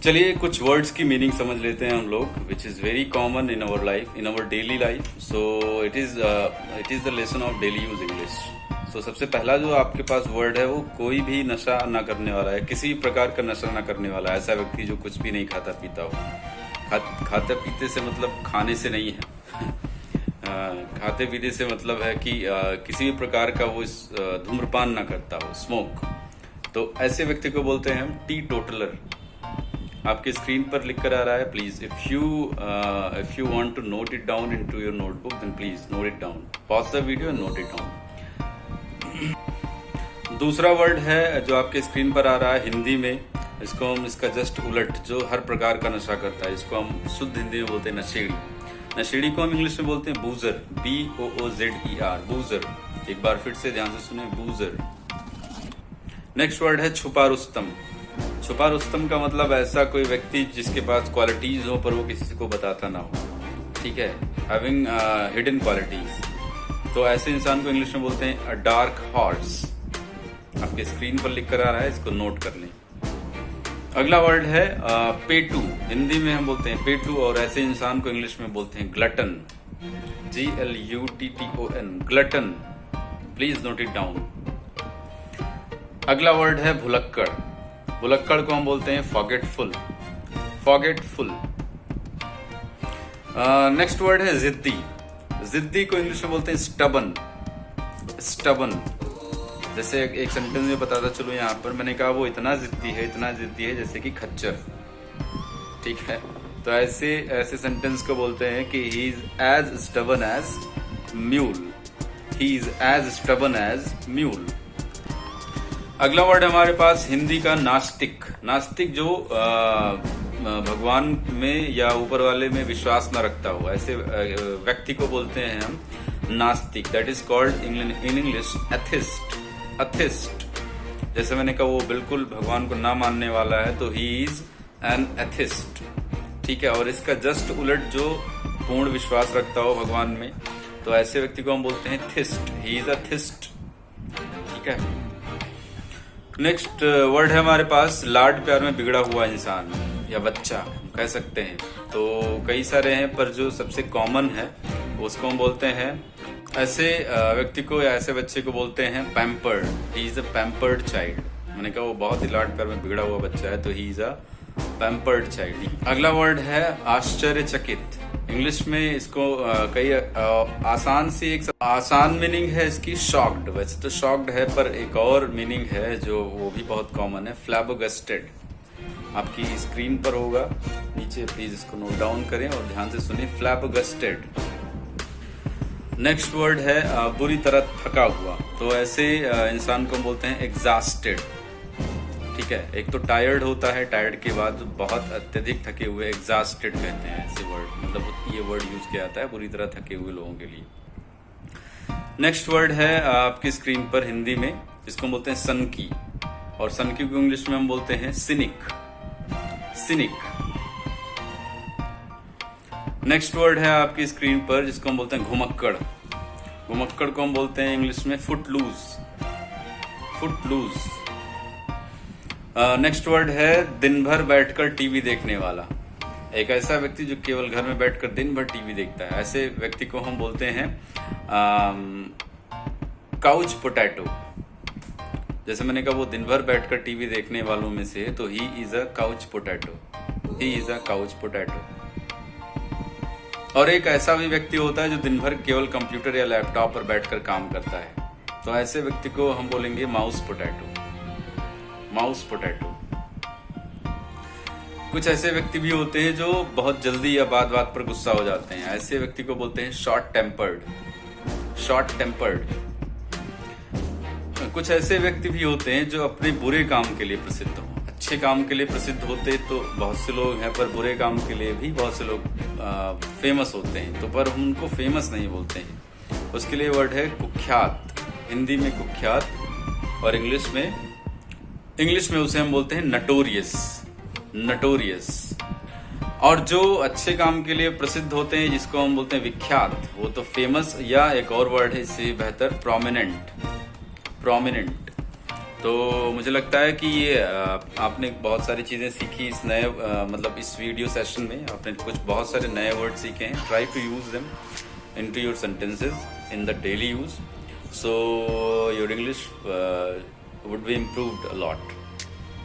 चलिए कुछ वर्ड्स की मीनिंग समझ लेते हैं हम लोग, which is very common in our life, in our daily life. So it is the lesson of daily use English. So सबसे पहला जो आपके पास वर्ड है वो कोई भी नशा ना करने वाला है, किसी भी प्रकार का नशा ना करने वाला है. ऐसा व्यक्ति जो कुछ भी नहीं खाता पीता हो. खाते पीते से मतलब खाने से नहीं है. खाते पीते से मतलब है कि किसी भी प्रकार का वो धूम्रपान ना करता हो, स्मोक. तो ऐसे व्यक्ति को बोलते हैं हम टी टोटलर. आपके स्क्रीन पर लिख कर आ रहा है. Please if you want to note it down into your notebook then please note it down. Pause the video and note it down. दूसरा वर्ड है जो आपके स्क्रीन पर आ रहा है हिंदी में. इसको हम इसका जस्ट उलट, जो हर प्रकार का नशा करता है, इसको हम शुद्ध हिंदी में बोलते हैं नशेड़ी. नशेड़ी को हम इंग्लिश में बोलते हैं बूजर. BOOZER, बूजर. एक बार फिर से ध्यान से सुने, बूजर. नेक्स्ट वर्ड है छुपा रुस्तम. छुपा रुस्तम का मतलब ऐसा कोई व्यक्ति जिसके पास क्वालिटीज हो पर वो किसी को बताता ना हो. ठीक है, हैविंग हिडन क्वालिटीज. तो ऐसे इंसान को इंग्लिश में बोलते हैं अ डार्क हॉर्स. आपके स्क्रीन पर लिख कर आ रहा है, इसको नोट कर लें. अगला वर्ड है पेटू. हिंदी में हम बोलते हैं पेटू, और ऐसे इंसान को इंग्लिश में बोलते हैं glutton. GLUTTON, glutton. Please note it down. अगला वर्ड है भुलक्कड़. भुलक्कड़ को हम बोलते हैं फॉरगेटफुल. नेक्स्ट वर्ड है जिद्दी. जिद्दी को इंग्लिश में बोलते हैं स्टबन. जैसे एक सेंटेंस में बताता चलो, यहाँ पर मैंने कहा वो इतना जिद्दी है जैसे कि खच्चर. ठीक है, तो ऐसे सेंटेंस को बोलते हैं कि he is as stubborn as mule. अगला वर्ड हमारे पास हिंदी का नास्तिक. नास्तिक जो भगवान में या ऊपर वाले में विश्वास न रखता हो, ऐसे व्यक्ति को बोलते हैं हम नास्तिक. That is called in English atheist. जैसे मैंने कहा वो बिल्कुल भगवान को ना मानने वाला है, तो ही इज एन एथिस्ट. ठीक है, और इसका जस्ट उलट जो पूर्ण विश्वास रखता हो भगवान में, तो ऐसे व्यक्ति को हम बोलते हैं थिस्ट. He is a थिस्ट. ठीक है. नेक्स्ट वर्ड है हमारे पास लाड प्यार में बिगड़ा हुआ इंसान या बच्चा कह सकते हैं. तो कई सारे हैं, पर जो सबसे कॉमन है उसको हम बोलते हैं, ऐसे व्यक्ति को या ऐसे बच्चे को बोलते हैं pampered. He is a pampered child. मैंने कहा वो बहुत ही लाड प्यार में बिगड़ा हुआ बच्चा है, तो he is a pampered child. अगला वर्ड है आश्चर्यचकित. इंग्लिश में इसको कई आसान मीनिंग है इसकी शॉक्ड. वैसे तो शॉक्ड है, पर एक और मीनिंग है जो वो भी बहुत कॉमन है, फ्लैबोगस्टेड. आपकी स्क्रीन पर होगा नीचे, प्लीज इसको नोट डाउन करें और ध्यान से सुनिए. फ्लैबोगस्टेड. नेक्स्ट वर्ड है बुरी तरह थका हुआ. तो ऐसे इंसान को बोलते हैं एग्जॉस्टेड. ठीक है, एक तो टायर्ड होता है, टायर्ड के बाद बहुत अत्यधिक थके हुए, एग्जॉस्टेड कहते हैं ऐसे वर्ड. मतलब ये वर्ड यूज किया जाता है बुरी तरह थके हुए लोगों के लिए. नेक्स्ट वर्ड है आपकी स्क्रीन पर हिंदी में, इसको बोलते हैं सनकी. और सनकी को इंग्लिश में हम बोलते हैं सिनिक. नेक्स्ट वर्ड है आपकी स्क्रीन पर जिसको हम बोलते हैं घुमक्कड़. घुमक्कड़ को हम बोलते हैं इंग्लिश में फुटलूज. नेक्स्ट वर्ड है दिन भर बैठकर टीवी देखने वाला. एक ऐसा व्यक्ति जो केवल घर में बैठकर दिन भर टीवी देखता है, ऐसे व्यक्ति को हम बोलते हैं काउच पोटैटो. जैसे मैंने कहा वो दिन भर बैठकर टीवी देखने वालों में से, तो he is a couch potato. और एक ऐसा भी व्यक्ति होता है जो दिन भर केवल कंप्यूटर या लैपटॉप पर बैठकर काम करता है, तो ऐसे व्यक्ति को हम बोलेंगे माउस पोटैटो. कुछ ऐसे व्यक्ति भी होते हैं जो बहुत जल्दी या बात पर गुस्सा हो जाते हैं, ऐसे व्यक्ति को बोलते हैं शॉर्ट टेम्पर्ड. कुछ ऐसे व्यक्ति भी होते हैं जो अपने बुरे काम के लिए प्रसिद्ध हो. अच्छे काम के लिए प्रसिद्ध होते तो बहुत से लोग हैं, पर बुरे काम के लिए भी बहुत से लोग फेमस होते हैं, तो पर हम उनको फेमस नहीं बोलते हैं. उसके लिए वर्ड है कुख्यात. हिंदी में कुख्यात, और इंग्लिश में उसे हम बोलते हैं नटोरियस. और जो अच्छे काम के लिए प्रसिद्ध होते हैं जिसको हम बोलते हैं विख्यात, वो तो फेमस, या एक और वर्ड है इससे बेहतर प्रोमिनेंट. तो मुझे लगता है कि ये आपने बहुत सारी चीज़ें सीखी इस नए मतलब इस वीडियो सेशन में आपने कुछ बहुत सारे नए वर्ड सीखे हैं. Try to use them into your sentences in the daily use, so your English would be improved a lot.